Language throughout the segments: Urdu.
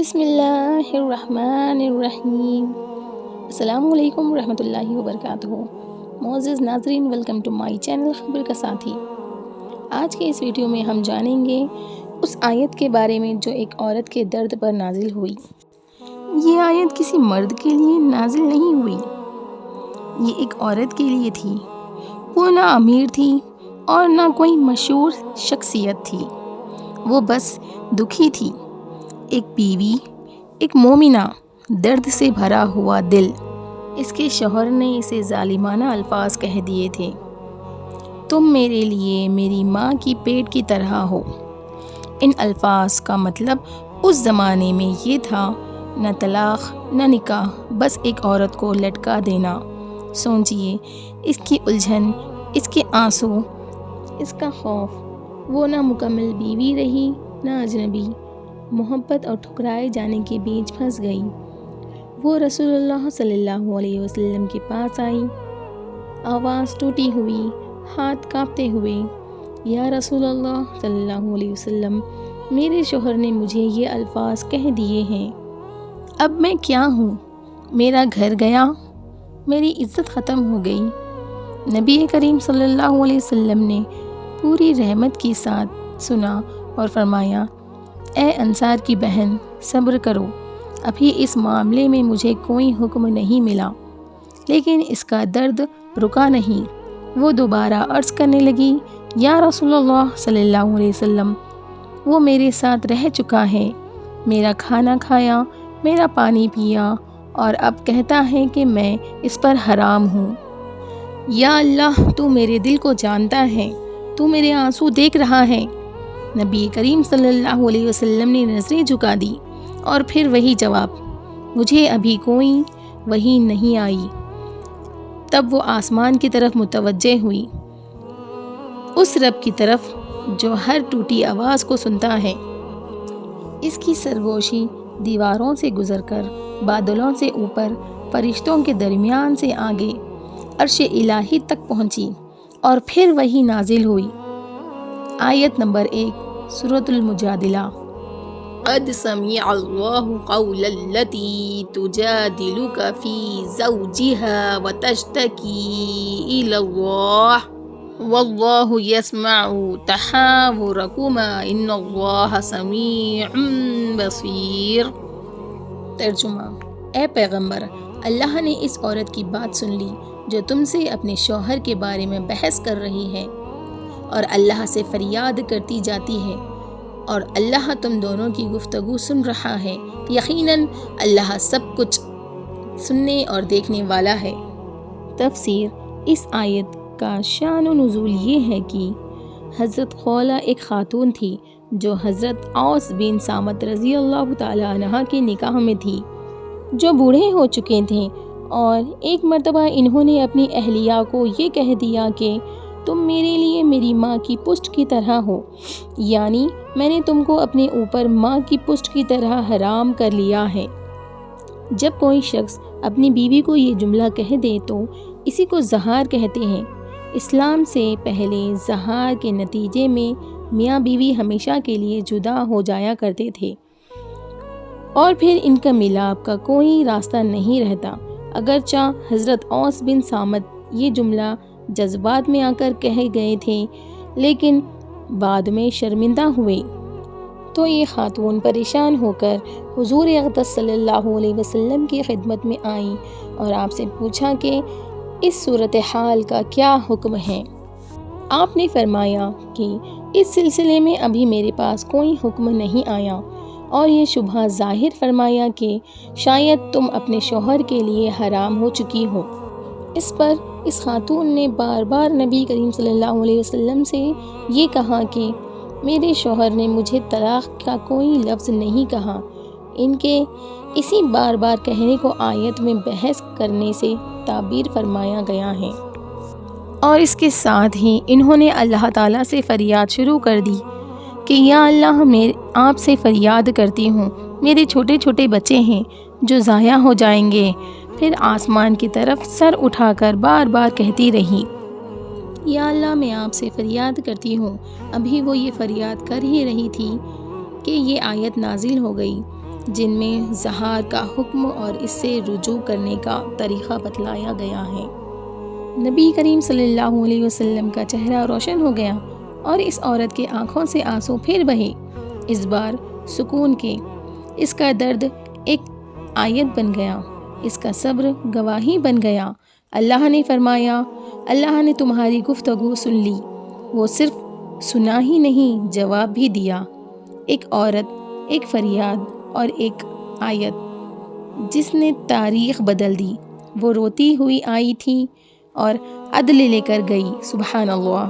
بسم اللہ الرحمن الرحیم۔ السلام علیکم ورحمۃ اللہ وبرکاتہ۔ معزز ناظرین، ویلکم ٹو مائی چینل خبر کا ساتھی۔ آج کے اس ویڈیو میں ہم جانیں گے اس آیت کے بارے میں جو ایک عورت کے درد پر نازل ہوئی۔ یہ آیت کسی مرد کے لیے نازل نہیں ہوئی، یہ ایک عورت کے لیے تھی۔ وہ نہ امیر تھی اور نہ کوئی مشہور شخصیت تھی، وہ بس دکھی تھی۔ ایک بیوی، ایک مومنہ، درد سے بھرا ہوا دل۔ اس کے شوہر نے اسے ظالمانہ الفاظ کہہ دیے تھے، تم میرے لیے میری ماں کی پیٹ کی طرح ہو۔ ان الفاظ کا مطلب اس زمانے میں یہ تھا، نہ طلاق نہ نکاح، بس ایک عورت کو لٹکا دینا۔ سوچئے اس کی الجھن، اس کے آنسو، اس کا خوف۔ وہ نہ مکمل بیوی رہی نہ اجنبی، محبت اور ٹھکرائے جانے کے بیچ پھنس گئی۔ وہ رسول اللہ صلی اللہ علیہ وسلم کے پاس آئی، آواز ٹوٹی ہوئی، ہاتھ کانپتے ہوئے، یا رسول اللہ صلی اللہ علیہ وسلم، میرے شوہر نے مجھے یہ الفاظ کہہ دیے ہیں، اب میں کیا ہوں؟ میرا گھر گیا، میری عزت ختم ہو گئی۔ نبی کریم صلی اللہ علیہ وسلم نے پوری رحمت کے ساتھ سنا اور فرمایا، اے انصار کی بہن، صبر کرو، ابھی اس معاملے میں مجھے کوئی حکم نہیں ملا۔ لیکن اس کا درد رکا نہیں۔ وہ دوبارہ عرض کرنے لگی، یا رسول اللہ صلی اللہ علیہ وسلم، وہ میرے ساتھ رہ چکا ہے، میرا کھانا کھایا، میرا پانی پیا، اور اب کہتا ہے کہ میں اس پر حرام ہوں۔ یا اللہ، تو میرے دل کو جانتا ہے، تو میرے آنسو دیکھ رہا ہے۔ نبی کریم صلی اللہ علیہ وسلم نے نظریں جھکا دی، اور پھر وہی جواب، مجھے ابھی کوئی وحی نہیں آئی۔ تب وہ آسمان کی طرف متوجہ ہوئی، اس رب کی طرف جو ہر ٹوٹی آواز کو سنتا ہے۔ اس کی سرگوشی دیواروں سے گزر کر، بادلوں سے اوپر، فرشتوں کے درمیان سے آگے، عرش الہی تک پہنچی، اور پھر وہی نازل ہوئی۔ آیت نمبر 1، سورۃ المجادلہ۔ قد سمع اللہ قول التی تجادلک فی زوجها وتشتکی الی اللہ واللہ یسمع تحاورکما ان اللہ سمیع بصیر۔ ترجمہ: اے پیغمبر، اللہ نے اس عورت کی بات سن لی جو تم سے اپنے شوہر کے بارے میں بحث کر رہی ہے اور اللہ سے فریاد کرتی جاتی ہے، اور اللہ تم دونوں کی گفتگو سن رہا ہے۔ یقیناً اللہ سب کچھ سننے اور دیکھنے والا ہے۔ تفسیر: اس آیت کا شان و نزول یہ ہے کہ حضرت خولہ ایک خاتون تھی جو حضرت اوس بن صامت رضی اللہ تعالی عنہ کے نکاح میں تھی، جو بوڑھے ہو چکے تھے، اور ایک مرتبہ انہوں نے اپنی اہلیہ کو یہ کہہ دیا کہ تم میرے لیے میری ماں کی پشت کی طرح ہو، یعنی میں نے تم کو اپنے اوپر ماں کی پشت کی طرح حرام کر لیا ہے۔ جب کوئی شخص اپنی بیوی کو یہ جملہ کہہ دے تو اسی کو زہار کہتے ہیں۔ اسلام سے پہلے زہار کے نتیجے میں میاں بیوی ہمیشہ کے لیے جدا ہو جایا کرتے تھے، اور پھر ان کا ملاپ کا کوئی راستہ نہیں رہتا۔ اگرچہ حضرت اوس بن صامت یہ جملہ جذبات میں آ کر کہے گئے تھے، لیکن بعد میں شرمندہ ہوئے، تو یہ خاتون پریشان ہو کر حضور اقدس صلی اللہ علیہ وسلم کی خدمت میں آئیں اور آپ سے پوچھا کہ اس صورتحال کا کیا حکم ہے۔ آپ نے فرمایا کہ اس سلسلے میں ابھی میرے پاس کوئی حکم نہیں آیا، اور یہ شبہ ظاہر فرمایا کہ شاید تم اپنے شوہر کے لیے حرام ہو چکی ہو۔ اس پر اس خاتون نے بار بار نبی کریم صلی اللہ علیہ وسلم سے یہ کہا کہ میرے شوہر نے مجھے طلاق کا کوئی لفظ نہیں کہا۔ ان کے اسی بار بار کہنے کو آیت میں بحث کرنے سے تعبیر فرمایا گیا ہے، اور اس کے ساتھ ہی انہوں نے اللہ تعالیٰ سے فریاد شروع کر دی کہ یا اللہ، میں آپ سے فریاد کرتی ہوں، میرے چھوٹے چھوٹے بچے ہیں جو ضائع ہو جائیں گے۔ پھر آسمان کی طرف سر اٹھا کر بار بار کہتی رہی، یا اللہ، میں آپ سے فریاد کرتی ہوں۔ ابھی وہ یہ فریاد کر ہی رہی تھی کہ یہ آیت نازل ہو گئی، جن میں ظہار کا حکم اور اس سے رجوع کرنے کا طریقہ بتلایا گیا ہے۔ نبی کریم صلی اللہ علیہ وسلم کا چہرہ روشن ہو گیا اور اس عورت کے آنکھوں سے آنسو پھر بہے، اس بار سکون کے۔ اس کا درد ایک آیت بن گیا، اس کا صبر گواہی بن گیا۔ اللہ نے فرمایا، اللہ نے تمہاری گفتگو سن لی، وہ صرف سنا ہی نہیں جواب بھی دیا۔ ایک عورت، ایک فریاد اور ایک آیت جس نے تاریخ بدل دی۔ وہ روتی ہوئی آئی تھی اور عدل لے کر گئی۔ سبحان اللہ۔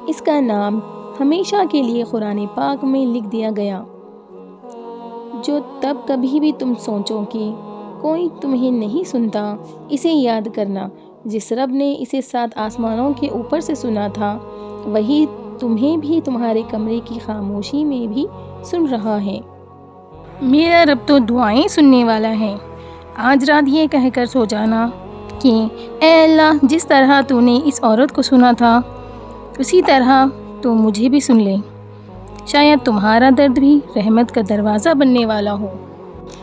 اس کا نام ہمیشہ کے لیے قرآن پاک میں لکھ دیا گیا۔ جو تب کبھی بھی تم سوچو کہ کوئی تمہیں نہیں سنتا، اسے یاد کرنا، جس رب نے اسے 7 آسمانوں کے اوپر سے سنا تھا، وہی تمہیں بھی تمہارے کمرے کی خاموشی میں بھی سن رہا ہے۔ میرا رب تو دعائیں سننے والا ہے۔ آج رات یہ کہہ کر سو جانا کہ اے اللہ، جس طرح تو نے اس عورت کو سنا تھا اسی طرح تو مجھے بھی سن لے۔ شاید تمہارا درد بھی رحمت کا دروازہ بننے والا ہو۔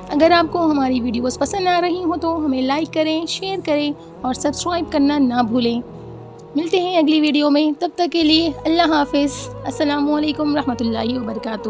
اگر آپ کو ہماری ویڈیوز پسند آ رہی ہوں تو ہمیں لائک کریں، شیئر کریں اور سبسکرائب کرنا نہ بھولیں۔ ملتے ہیں اگلی ویڈیو میں، تب تک کے لیے اللہ حافظ۔ السلام علیکم ورحمۃ اللہ وبرکاتہ۔